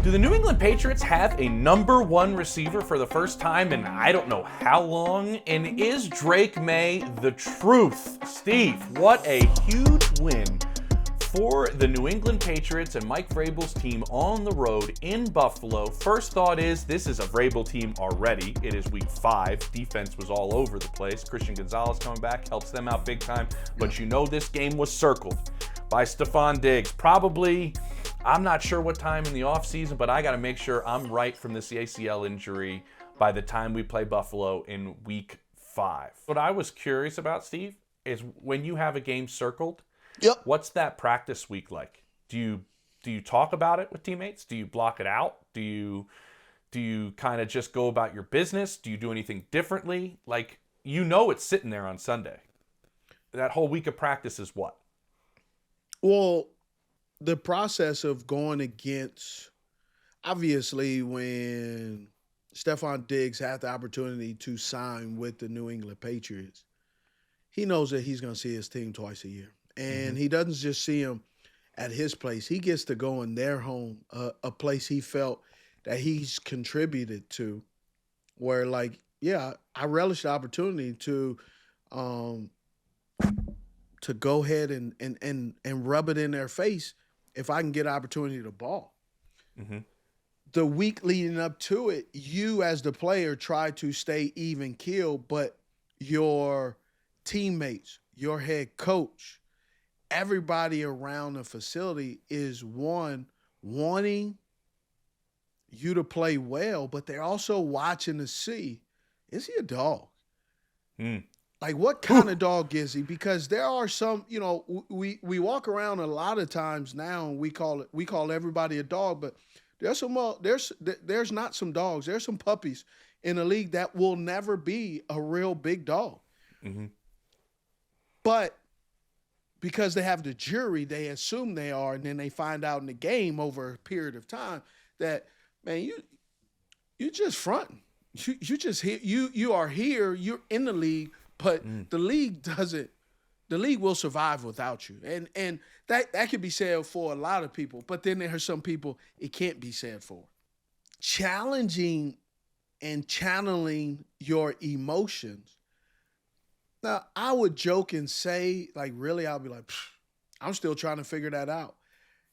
Do the New England Patriots have a number one receiver for the first time in I don't know how long? And is Drake May the truth? Steve, what a huge win for the New England Patriots and Mike Vrabel's team on the road in Buffalo. First thought is, this is a Vrabel team already. It is week 5. Defense was all over the place. Christian Gonzalez coming back helps them out big time. But you know this game was circled by Stefon Diggs. Probably, I'm not sure what time in the offseason, but I got to make sure I'm right from this ACL injury by the time we play Buffalo in week 5. What I was curious about, Steve, is when you have a game circled, what's that practice week like? Do you talk about it with teammates? Do you block it out? Do you kind of just go about your business? Do you do anything differently? Like, you know it's sitting there on Sunday. That whole week of practice is what? Well, the process of going against, obviously, when Stefon Diggs had the opportunity to sign with the New England Patriots, he knows that he's going to see his team twice a year. And he doesn't just see them at his place. He gets to go in their home, a place he felt that he's contributed to, where, like, yeah, I relish the opportunity to go ahead and rub it in their face if I can get an opportunity to ball. Mm-hmm. The week leading up to it, you as the player try to stay even keel, but your teammates, your head coach, everybody around the facility is wanting you to play well, but they're also watching to see, is he a dog? Like, what kind of dog is he? Because there are some, we walk around a lot of times now and we call everybody a dog, but there's not some dogs. There's some puppies in the league that will never be a real big dog. Mm-hmm. But because they have the jury, they assume they are, and then they find out in the game over a period of time that, man, you just fronting. You just here. You are here. You're in the league, but the league doesn't. The league will survive without you, and that could be said for a lot of people. But then there are some people it can't be said for. Challenging and channeling your emotions. Now, I would joke and say, like, really, I'll be like, I'm still trying to figure that out.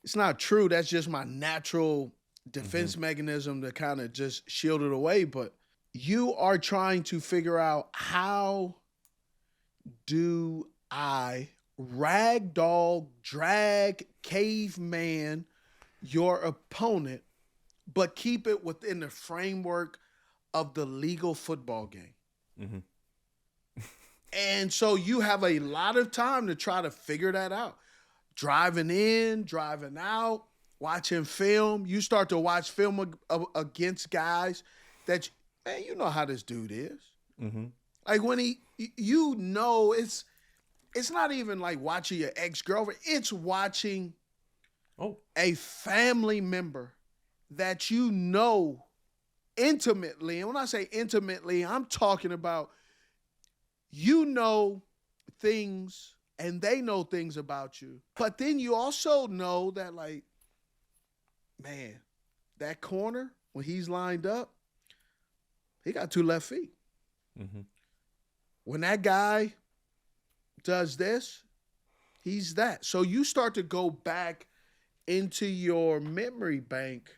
It's not true. That's just my natural defense mechanism to kind of just shield it away. But you are trying to figure out, how do I ragdoll, drag, caveman your opponent, but keep it within the framework of the legal football game? Mm-hmm. And so you have a lot of time to try to figure that out. Driving in, driving out, watching film. You start to watch film against guys that, man, you know how this dude is. Mm-hmm. Like, when it's not even like watching your ex-girlfriend. It's watching a family member that you know intimately. And when I say intimately, I'm talking about, you know things and they know things about you. But then you also know that, like, man, that corner, when he's lined up, he got 2 left feet. Mm-hmm. When that guy does this, he's that. So you start to go back into your memory bank.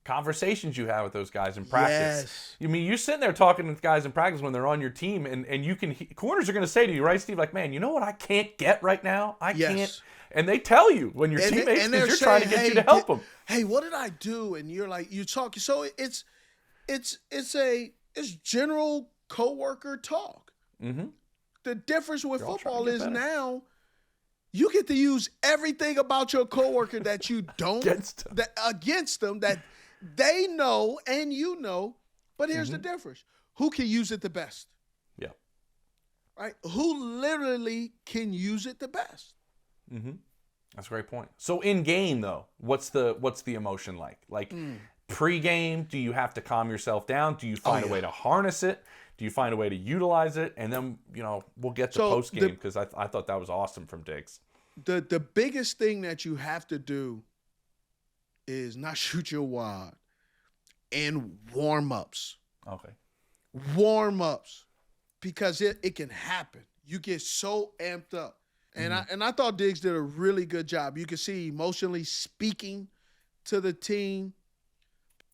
Conversations you have with those guys in practice. Yes. I mean, you're sitting there talking with guys in practice when they're on your team, and you can, corners are going to say to you, right, Steve, like, man, you know what I can't get right now? I can't. And they tell you when your teammates, because you're trying to get you to help them. Hey, what did I do? And you're like, you talk. So it's general coworker talk. Mm-hmm. The difference with football is now you get to use everything about your coworker that you don't against them that they know and you know. But here's the difference: who can use it the best? Yeah. Right? Who literally can use it the best? Mm-hmm. That's a great point. So in game though, what's the emotion like? Like pre-game, do you have to calm yourself down? Do you find a way to harness it? Do you find a way to utilize it? And then, we'll get to post-game, because I thought that was awesome from Diggs. The biggest thing that you have to do is not shoot your wad and warm-ups. Okay. Warm-ups. Because it can happen. You get so amped up. And I thought Diggs did a really good job. You could see emotionally speaking to the team.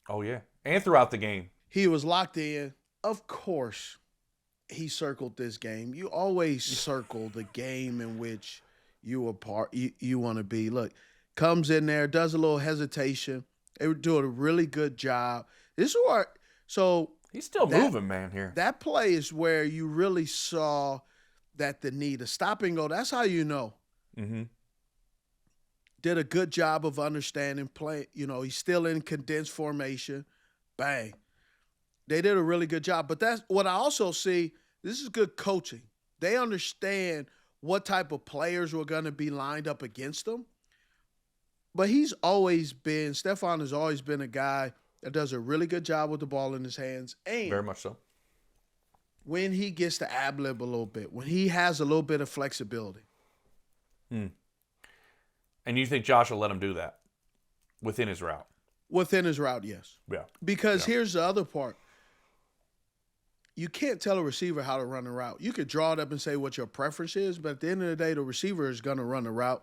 Oh, yeah. And throughout the game. He was locked in. Of course, he circled this game. You always circle the game in which you want to be. Look, comes in there, does a little hesitation. They were doing a really good job. This is where he's still moving, man, here. That play is where you really saw that the need to stop and go. That's how you know. Mm-hmm. Did a good job of understanding play. He's still in condensed formation. Bang. They did a really good job. But that's what I also see. This is good coaching. They understand what type of players were going to be lined up against them. But Stefon has always been a guy that does a really good job with the ball in his hands. And very much so. When he gets to ad-lib a little bit, when he has a little bit of flexibility. And you think Josh will let him do that within his route? Within his route, yes. Yeah. Because here's the other part. You can't tell a receiver how to run a route. You could draw it up and say what your preference is, but at the end of the day, the receiver is going to run the route,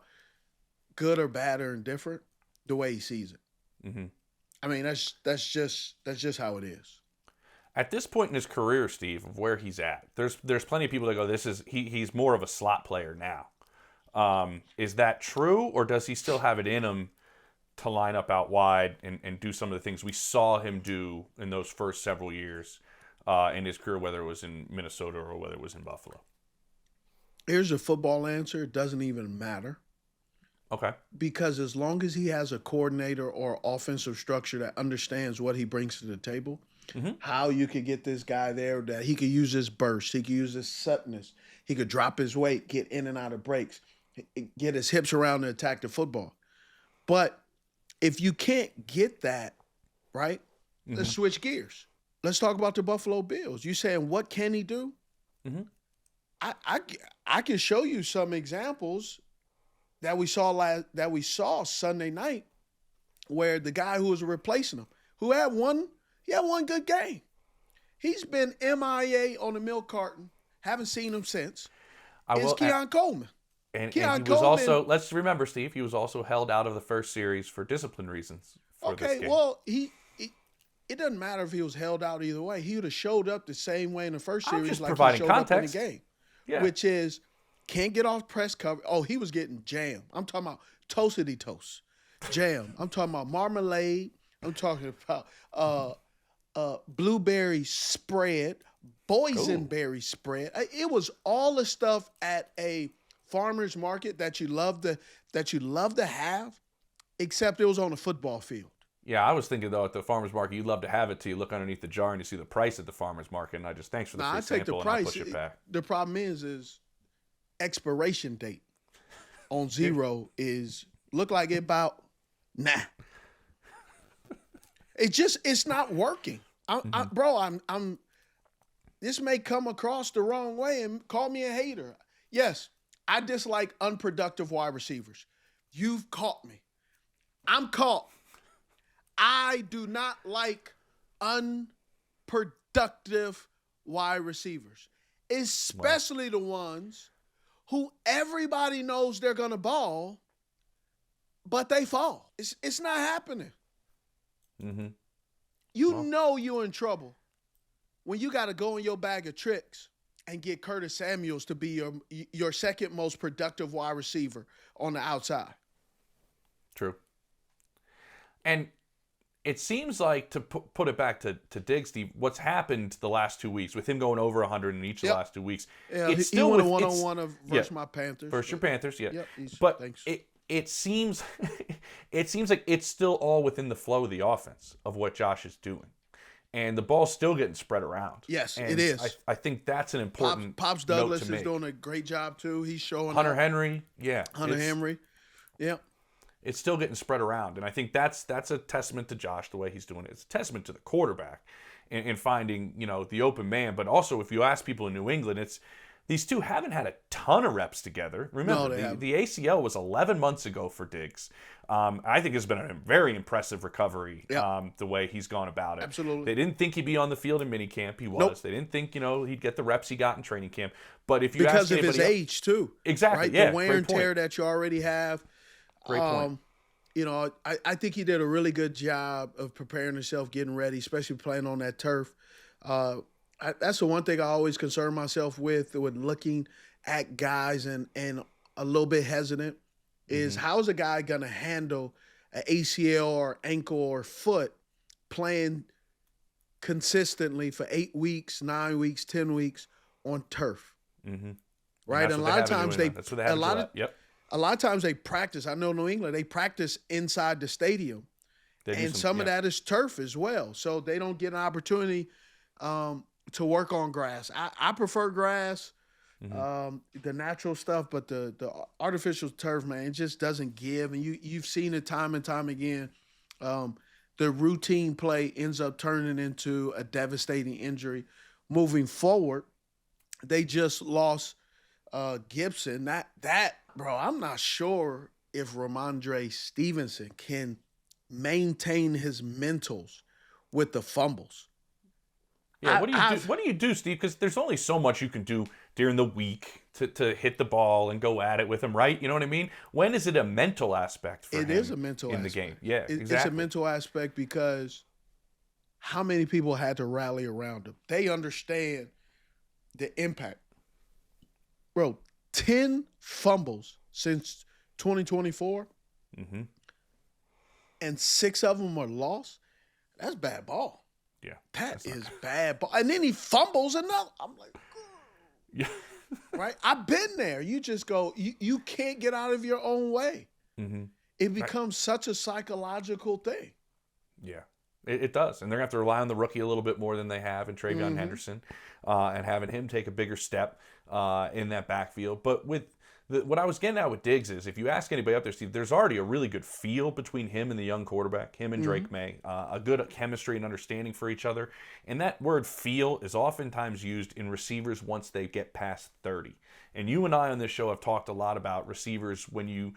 good or bad or indifferent, the way he sees it. Mm-hmm. I mean, that's just how it is. At this point in his career, Steve, of where he's at, there's plenty of people that go, he's more of a slot player now. Is that true, or does he still have it in him to line up out wide and do some of the things we saw him do in those first several years in his career, whether it was in Minnesota or whether it was in Buffalo? Here's a football answer. It doesn't even matter. Okay. Because as long as he has a coordinator or offensive structure that understands what he brings to the table, how you could get this guy there, that he could use his burst, he could use his suddenness, he could drop his weight, get in and out of breaks, get his hips around to attack the football. But if you can't get that, right, let's switch gears. Let's talk about the Buffalo Bills. You saying, what can he do? Mm-hmm. I can show you some examples that we saw Sunday night, where the guy who was replacing him, who had one good game. He's been MIA on the milk carton. Haven't seen him since. It's Keon Coleman. And he was also, let's remember, Steve, he was also held out of the first series for discipline reasons for this game. Well, it doesn't matter if he was held out either way. He would have showed up the same way in the first series, just like providing he showed context. up in the game. Yeah. Which is, can't get off press cover. Oh, he was getting jam. I'm talking about toastity toast. Jam. I'm talking about marmalade. I'm talking about blueberry spread, boysenberry spread. It was all the stuff at a farmer's market that you love to have, except it was on a football field. Yeah, I was thinking, though, at the farmer's market, you'd love to have it till you look underneath the jar and you see the price at the farmer's market, and I just, thanks for the free sample, and I'll push it back. The problem is expiration date on zero is look like it about, nah. It's not working. I'm this may come across the wrong way and call me a hater. Yes, I dislike unproductive wide receivers. You've caught me. I'm caught. I do not like unproductive wide receivers, especially the ones who everybody knows they're going to ball, but they fall. It's not happening. Mm-hmm. You know you're in trouble when you got to go in your bag of tricks and get Curtis Samuels to be your second most productive wide receiver on the outside. True. And it seems like, to put it back to Diggs, Steve, what's happened the last 2 weeks with him going over 100 in each of the last 2 weeks. Yeah, it's he still won a one-on-one versus my Panthers. Versus your Panthers, yeah. Yep, but thanks. It seems like it's still all within the flow of the offense of what Josh is doing. And the ball's still getting spread around. Yes, and it is. I think that's an important Pops note Douglas to is make. doing a great job, too. He's showing Hunter up. Henry, yeah. Hunter Henry, yeah. It's still getting spread around. And I think that's a testament to Josh, the way he's doing it. It's a testament to the quarterback in finding, the open man. But also, if you ask people in New England, these two haven't had a ton of reps together. Remember, the ACL was 11 months ago for Diggs. I think it's been a very impressive recovery, the way he's gone about it. Absolutely. They didn't think he'd be on the field in minicamp. He was. Nope. They didn't think, he'd get the reps he got in training camp. But if you because ask of his age, too. Exactly, right? yeah. The wear and tear that you already have. Great point. I think he did a really good job of preparing himself, getting ready, especially playing on that turf. That's the one thing I always concern myself with looking at guys and a little bit hesitant is how is a guy going to handle an ACL or ankle or foot playing consistently for 8 weeks, 9 weeks, 10 weeks on turf. Mm-hmm. Right. And a lot of times a lot of times they practice. I know New England, they practice inside the stadium. And some of that is turf as well. So they don't get an opportunity to work on grass. I prefer grass, the natural stuff, but the artificial turf, man, it just doesn't give. And you've seen it time and time again. The routine play ends up turning into a devastating injury. Moving forward, they just lost Gibson. That bro, I'm not sure if Ramondre Stevenson can maintain his mentals with the fumbles. Yeah, what do you do, Steve? Because there's only so much you can do during the week to hit the ball and go at it with him, right? You know what I mean? When is it a mental aspect for him? It is a mental in aspect. The game. Yeah, exactly. It's a mental aspect because how many people had to rally around him? They understand the impact. Bro, 10 fumbles since 2024, and 6 of them are lost. That's bad ball. Yeah. That is bad ball. And then he fumbles another. I'm like, yeah. Right? I've been there. You just go, you can't get out of your own way. Mm-hmm. It becomes such a psychological thing. Yeah, it does. And they're going to have to rely on the rookie a little bit more than they have in Travion Henderson and having him take a bigger step in that backfield. But with what I was getting at with Diggs is, if you ask anybody up there, Steve, there's already a really good feel between him and the young quarterback, him and Drake May, a good chemistry and understanding for each other. And that word feel is oftentimes used in receivers once they get past 30. And you and I on this show have talked a lot about receivers and you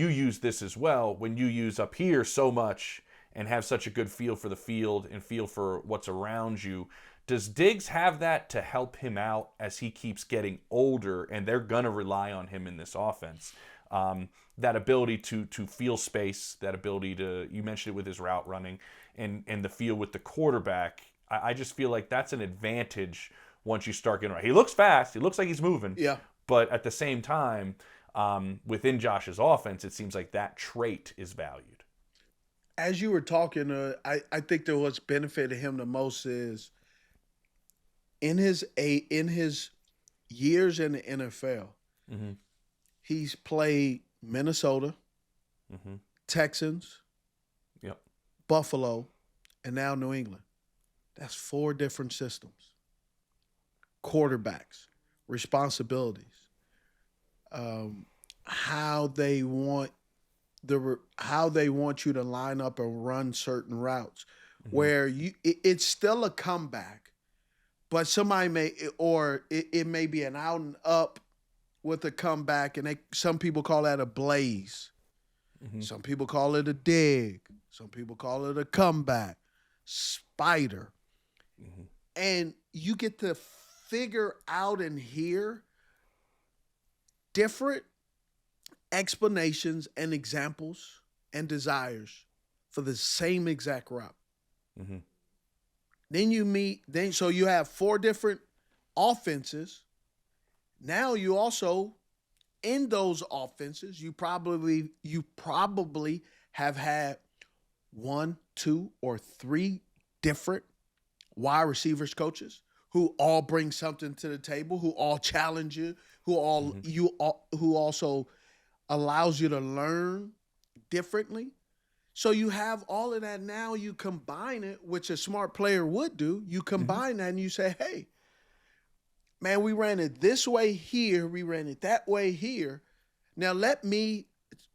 use this as well, when you use up here so much and have such a good feel for the field and feel for what's around you. Does Diggs have that to help him out as he keeps getting older and they're going to rely on him in this offense? That ability to feel space, that ability to, you mentioned it with his route running, and the feel with the quarterback. I just feel like that's an advantage once you start getting right. He looks fast. He looks like he's moving. Yeah. But at the same time, within Josh's offense, it seems like that trait is valued. As you were talking, I think that what's benefited him the most is in his years in the NFL, he's played Minnesota, Texans, Buffalo, and now New England. That's 4 different systems. Quarterbacks, responsibilities, how they want you to line up and run certain routes, where it's still a comeback. But somebody it may be an out and up with a comeback, and some people call that a blaze. Some people call it a dig. Some people call it a comeback, spider. And you get to figure out and hear different explanations and examples and desires for the same exact route. Then so you have 4 different offenses. Now you also, in those offenses, you probably have had 1, 2, or 3 different wide receivers coaches who all bring something to the table, who all challenge you, who also allows you to learn differently. So you have all of that now. You combine it, which a smart player would do. You combine that and you say, hey, man, we ran it this way here. We ran it that way here. Now let me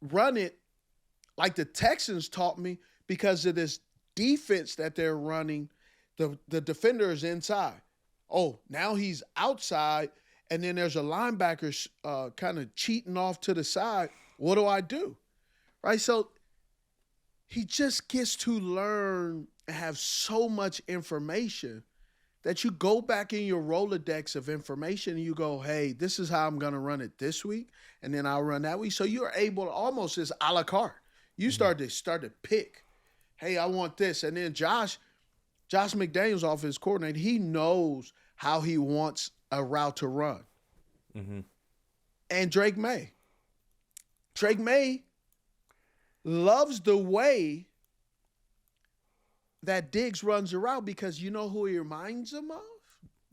run it like the Texans taught me, because of this defense that they're running. The defender is inside. Oh, now he's outside, and then there's a linebacker kind of cheating off to the side. What do I do? Right? So he just gets to learn and have so much information that you go back in your Rolodex of information and you go, hey, this is how I'm going to run it this week, and then I'll run that week. So you're able to almost as a la carte. You start to pick, hey, I want this. And then Josh McDaniels, offense coordinator, he knows how he wants a route to run. Mm-hmm. And Drake May loves the way that Diggs runs the route, because you know who he reminds him of?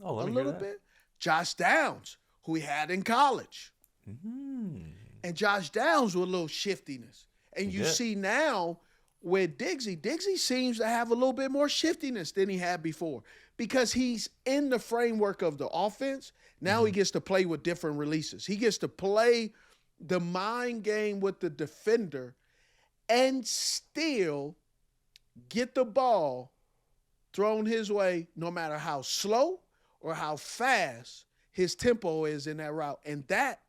Oh, let a me little hear that. bit. Josh Downs, who he had in college. Mm-hmm. And Josh Downs with a little shiftiness. And you see now with Diggsy seems to have a little bit more shiftiness than he had before, because he's in the framework of the offense. Now he gets to play with different releases. He gets to play the mind game with the defender and still get the ball thrown his way, no matter how slow or how fast his tempo is in that route. And that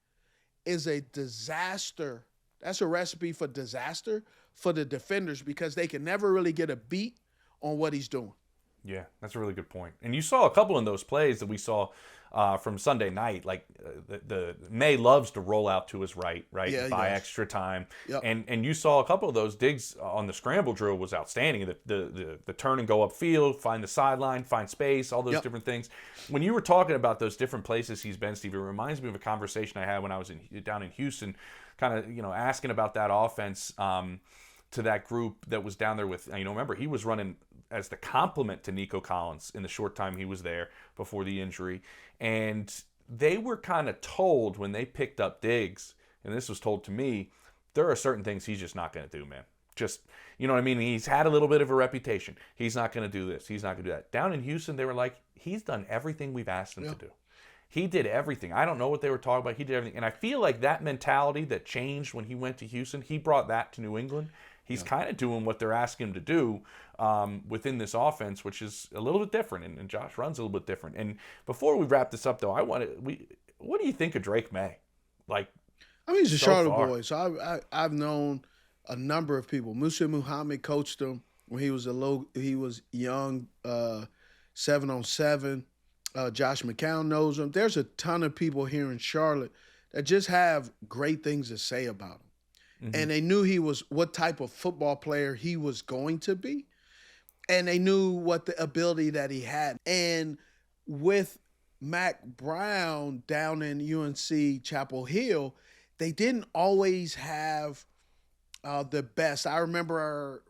is a disaster. That's a recipe for disaster for the defenders, because they can never really get a beat on what he's doing. Yeah, that's a really good point. And you saw a couple of those plays that we saw from Sunday night. Like the May loves to roll out to his right, Yeah, buy yes. extra time. Yep. And you saw a couple of those. Diggs on the scramble drill was outstanding. The turn and go upfield, find the sideline, find space, all those different things. When you were talking about those different places he's been, Steve, it reminds me of a conversation I had when I was down in Houston, kind of asking about that offense to that group that was down there with, remember, he was running as the complement to Nico Collins in the short time he was there before the injury. And they were kind of told when they picked up Diggs, and this was told to me, there are certain things he's just not going to do, man. Just, you know what I mean? He's had a little bit of a reputation. He's not going to do this. He's not going to do that. Down in Houston, they were like, he's done everything we've asked him to do. He did everything. I don't know what they were talking about. He did everything. And I feel like that mentality that changed when he went to Houston, he brought that to New England. He's kind of doing what they're asking him to do within this offense, which is a little bit different. And Josh runs a little bit different. And before we wrap this up, though, what do you think of Drake May? Like, I mean, he's a so Charlotte far. boy. So I've known a number of people. Musa Muhammad coached him when he was young, 7-on-7. Josh McCown knows him. There's a ton of people here in Charlotte that just have great things to say about him. Mm-hmm. And they knew what type of football player he was going to be. And they knew what the ability that he had. And with Mac Brown down in UNC Chapel Hill, they didn't always have the best. I remember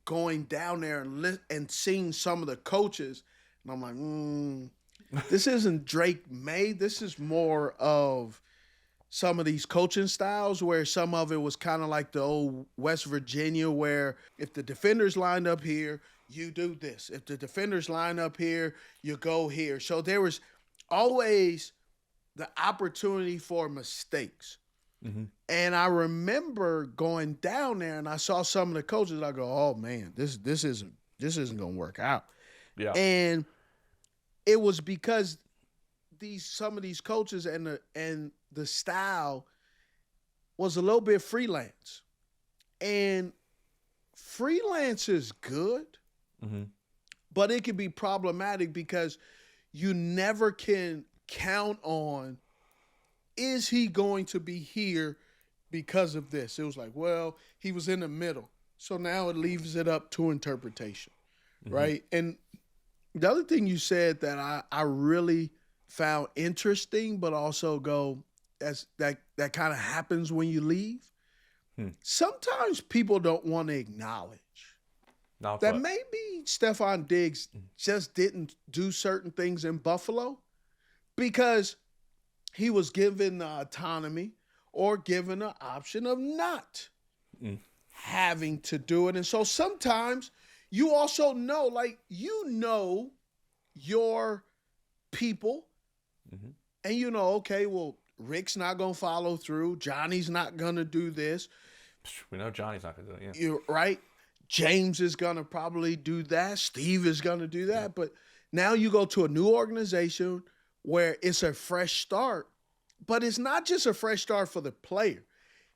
going down there and seeing some of the coaches, and I'm like, this isn't Drake May. This is more of some of these coaching styles, where some of it was kind of like the old West Virginia, where if the defenders line up here, you do this. If the defenders line up here, you go here. So there was always the opportunity for mistakes. Mm-hmm. And I remember going down there and I saw some of the coaches, and I go, oh man, this isn't going to work out. Yeah. And it was because some of these coaches and the style was a little bit freelance. And freelance is good, but it can be problematic because you never can count on, is he going to be here because of this? It was like, well, he was in the middle. So now it leaves it up to interpretation, right? And the other thing you said that I really found interesting, but also that kind of happens when you leave. Sometimes people don't want to acknowledge that maybe Stefon Diggs just didn't do certain things in Buffalo because he was given the autonomy or given the option of not having to do it. And so sometimes you also know, your people, and okay, well, Rick's not going to follow through. Johnny's not going to do this. We know Johnny's not going to do it, You're right. James is going to probably do that. Steve is going to do that. But now you go to a new organization where it's a fresh start, but it's not just a fresh start for the player.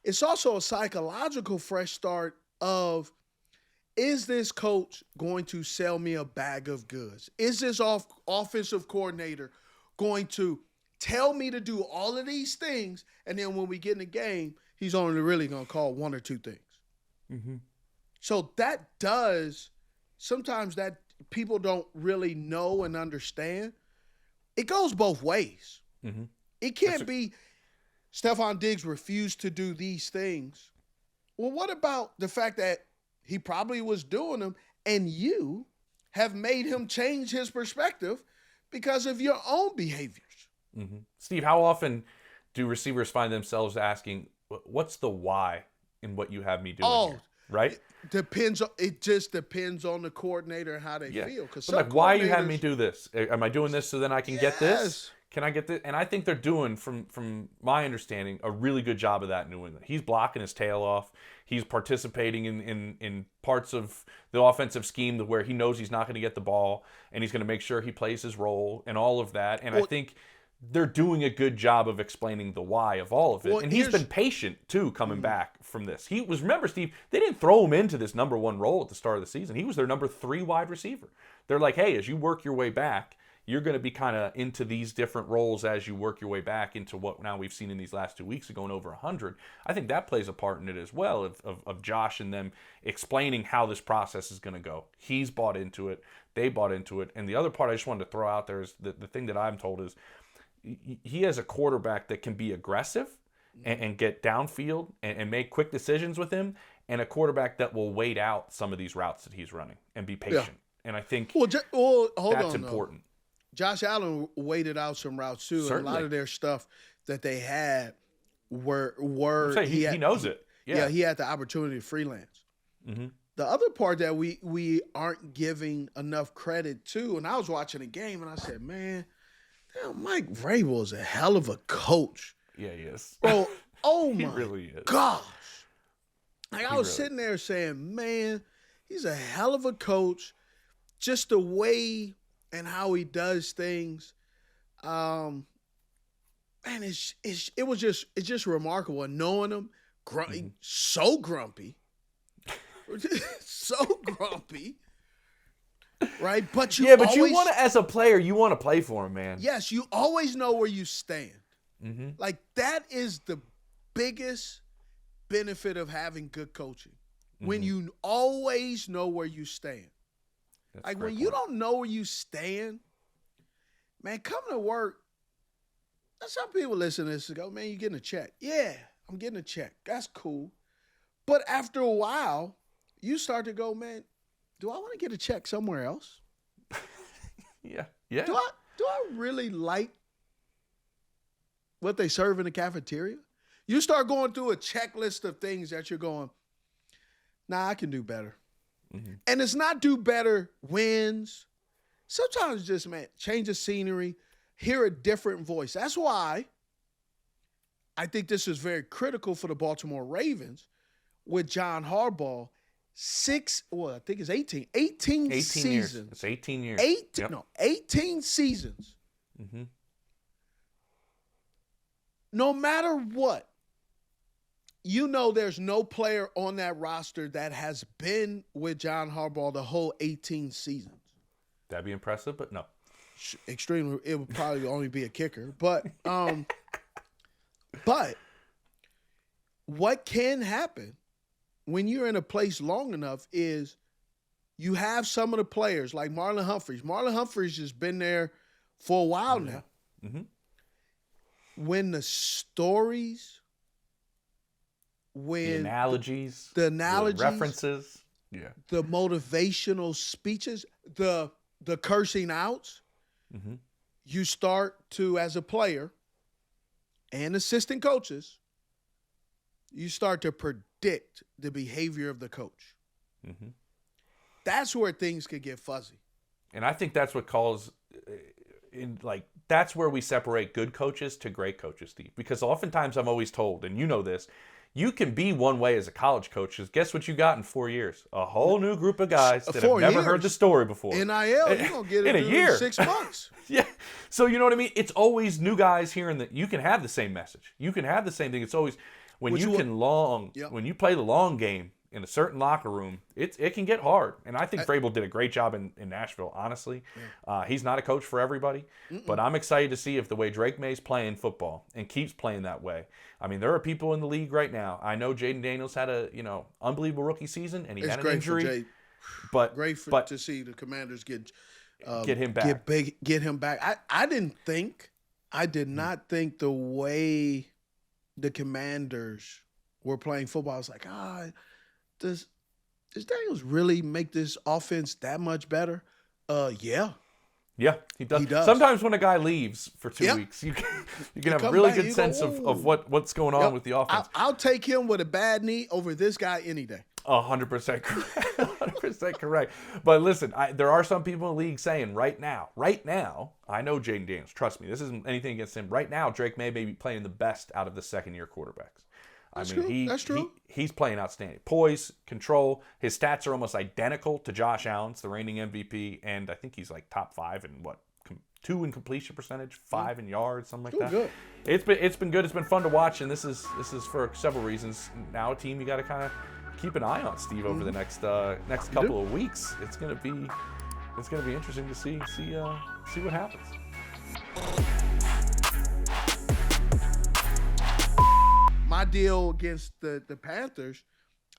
It's also a psychological fresh start of, is this coach going to sell me a bag of goods? Is this offensive coordinator going to tell me to do all of these things, and then when we get in the game, he's only really going to call one or two things? Mm-hmm. So sometimes that people don't really know and understand. It goes both ways. Mm-hmm. It can't be Stefon Diggs refused to do these things. Well, what about the fact that he probably was doing them and you have made him change his perspective because of your own behaviors? Mm-hmm. Steve, how often do receivers find themselves asking, what's the why in what you have me doing here? Right? It just depends on the coordinator and how they feel. Like, why you have me do this? Am I doing this so then I can get this? Can I get this? And I think they're doing, from my understanding, a really good job of that in New England. He's blocking his tail off. He's participating in parts of the offensive scheme where he knows he's not going to get the ball, and he's going to make sure he plays his role and all of that. And I think they're doing a good job of explaining the why of all of it. And he's been patient, too, coming back from this. Remember, Steve, they didn't throw him into this number one role at the start of the season. He was their number 3 wide receiver. They're like, hey, as you work your way back, you're going to be kind of into these different roles as you work your way back into what now we've seen in these last 2 weeks of going over 100. I think that plays a part in it as well, of Josh and them explaining how this process is going to go. He's bought into it. They bought into it. And the other part I just wanted to throw out there is the thing that I'm told is he has a quarterback that can be aggressive and get downfield and make quick decisions with him, and a quarterback that will wait out some of these routes that he's running and be patient. Yeah. And I think that's important. Josh Allen waited out some routes too. Certainly. And a lot of their stuff that they had were he knows it. Yeah, he had the opportunity to freelance. Mm-hmm. The other part that we aren't giving enough credit to, and I was watching the game and I said, man, damn, Mike Vrabel is a hell of a coach. Yeah, he is. Bro, he really is. Gosh. Like, I was sitting there saying, man, he's a hell of a coach. Just the way and how he does things. Man, it's just remarkable. And knowing him, so grumpy. So grumpy. Right? But you want to, as a player, you want to play for him, man. Yes, you always know where you stand. Mm-hmm. Like, that is the biggest benefit of having good coaching. Mm-hmm. When you always know where you stand. That's like, when you don't know where you stand, man, come to work. Some people listen to this and go, man, you getting a check. Yeah, I'm getting a check. That's cool. But after a while, you start to go, man, do I want to get a check somewhere else? Yeah. Do I really like what they serve in the cafeteria? You start going through a checklist of things that you're going, nah, I can do better. Mm-hmm. And it's not do better wins. Sometimes just, man, change the scenery, hear a different voice. That's why I think this is very critical for the Baltimore Ravens with John Harbaugh. I think it's 18. 18 seasons. Years. It's 18 years. 18 seasons. Mm-hmm. No matter what, you know there's no player on that roster that has been with John Harbaugh the whole 18 seasons. That'd be impressive, but no. Extremely. It would probably only be a kicker. But what can happen when you're in a place long enough is you have some of the players like Marlon Humphreys. Marlon Humphreys has been there for a while now. Mm-hmm. When the stories, the analogies, the references, the motivational speeches, the cursing outs, mm-hmm. you start to, as a player and assistant coaches, you start to predict the behavior of the coach. Mm-hmm. That's where things could get fuzzy. And I think that's what that's where we separate good coaches to great coaches, Steve. Because oftentimes I'm always told, and you know this, you can be one way as a college coach. Because guess what you got in 4 years? A whole new group of guys that have never heard the story before. NIL, you're going to get it in a year. 6 months. Yeah. So you know what I mean? It's always new guys hearing that you can have the same message. You can have the same thing. It's always when you play the long game in a certain locker room, it can get hard. And I think Vrabel did a great job in Nashville, honestly. Yeah. He's not a coach for everybody, but I'm excited to see if the way Drake May's playing football and keeps playing that way. I mean, there are people in the league right now. I know Jaden Daniels had a unbelievable rookie season, and he had an injury. But to see the Commanders get him back. Get him back. I did not think the way the Commanders were playing football, I was like, does Daniels really make this offense that much better? Yeah. Yeah, he does. Sometimes when a guy leaves for 2 weeks, you can have a really good sense of what's going on with the offense. I'll take him with a bad knee over this guy any day. 100% correct. 100% correct. But listen, there are some people in the league saying right now, I know Jaden Daniels. Trust me, this isn't anything against him. Right now, Drake May be playing the best out of the second-year quarterbacks. That's true. He's playing outstanding. Poise, control. His stats are almost identical to Josh Allen's, the reigning MVP, and I think he's like top 5 in 2 in completion percentage, 5 in yards, something like that. Good. It's been good. It's been fun to watch, and this is for several reasons. Now a team you got to kind of keep an eye on, Steve, over the next couple of weeks. It's gonna be interesting to see what happens. My deal against the Panthers,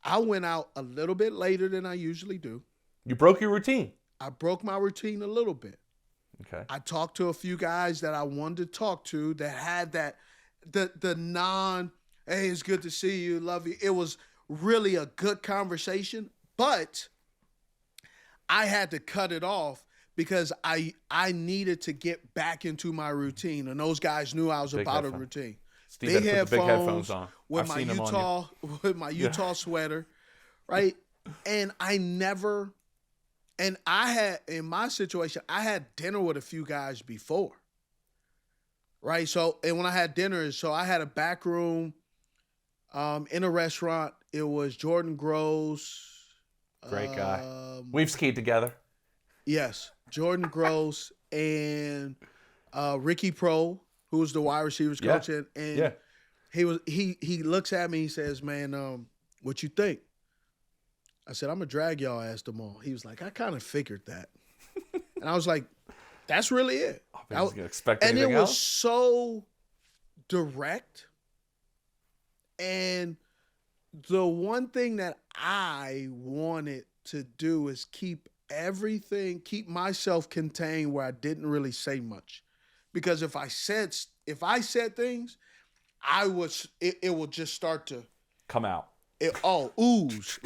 I went out a little bit later than I usually do. You broke your routine. I broke my routine a little bit. Okay. I talked to a few guys that I wanted to talk to that had that the non, hey, it's good to see you, love you. It was really a good conversation, but I had to cut it off because I needed to get back into my routine, and those guys knew I was about a routine. Steve had big headphones on with my Utah sweater, right? And I had in my situation, I had dinner with a few guys before, right? So, and when I had dinner, so I had a back room in a restaurant. It was Jordan Gross. Great guy. We've skied together. Yes, Jordan Gross and Ricky Pro, who was the wide receivers coach, and he looks at me. He says, "Man, what you think?" I said, "I'm gonna drag y'all ass tomorrow." He was like, "I kind of figured that," and I was like, "That's really it." I was gonna expect anything anything else. Was so direct, and the one thing that I wanted to do is keep myself contained where I didn't really say much. Because if I said things, it would just start to come out. Ooze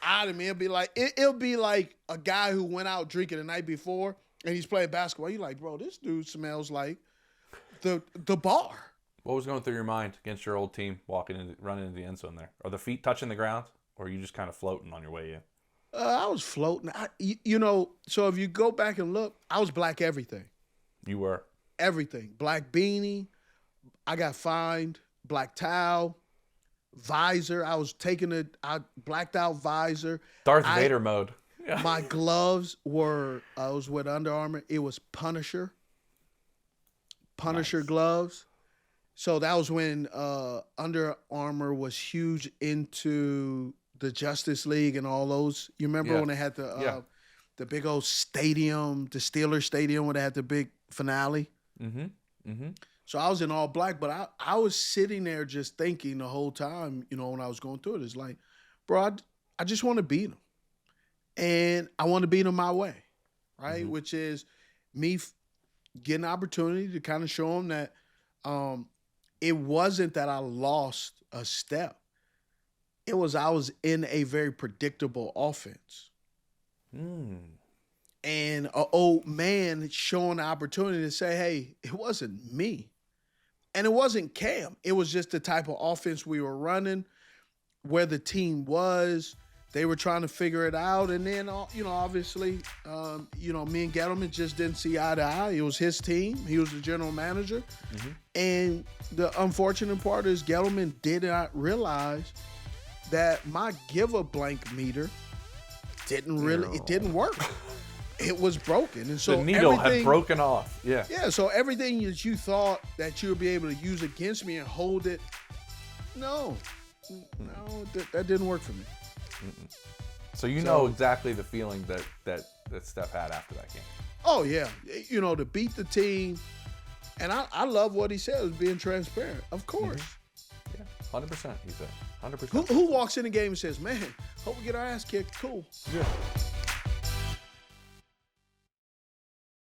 out of me. It'll be like a guy who went out drinking the night before and he's playing basketball. You're like, bro, this dude smells like the bar. What was going through your mind against your old team, running into the end zone there? Are the feet touching the ground, or are you just kind of floating on your way in? I was floating. So if you go back and look, I was black everything. You were? Everything. Black beanie. I got fined. Black towel. Visor. I blacked out visor. Darth Vader mode. Yeah. My gloves I was with Under Armour. It was Punisher nice. Gloves. So that was when Under Armour was huge into the Justice League and all those. You remember when they had the big old stadium, the Steelers stadium, where they had the big finale? Mm-hmm. Mm-hmm. So I was in all black, but I was sitting there just thinking the whole time, when I was going through it, it's like, bro, I just want to beat them. And I want to beat them my way, right? Mm-hmm. Which is me getting an opportunity to kind of show them that it wasn't that I lost a step. It was I was in a very predictable offense. Mm. And an old man showing the opportunity to say, hey, it wasn't me. And it wasn't Cam. It was just the type of offense we were running, where the team was, they were trying to figure it out. And then, obviously, me and Gettleman just didn't see eye to eye. It was his team. He was the general manager. Mm-hmm. And the unfortunate part is Gettleman did not realize that my give a blank meter didn't work. It was broken. And so the needle had broken off. Yeah. Yeah. So everything that you thought that you would be able to use against me and hold it, no, that didn't work for me. Mm-mm. So know exactly the feeling that Steph had after that game. Oh yeah, to beat the team, and I love what he said, was being transparent. Of course. Mm-hmm. Yeah, 100%. He said 100%. Who walks in the game and says, "Man, hope we get our ass kicked"? Cool. Yeah.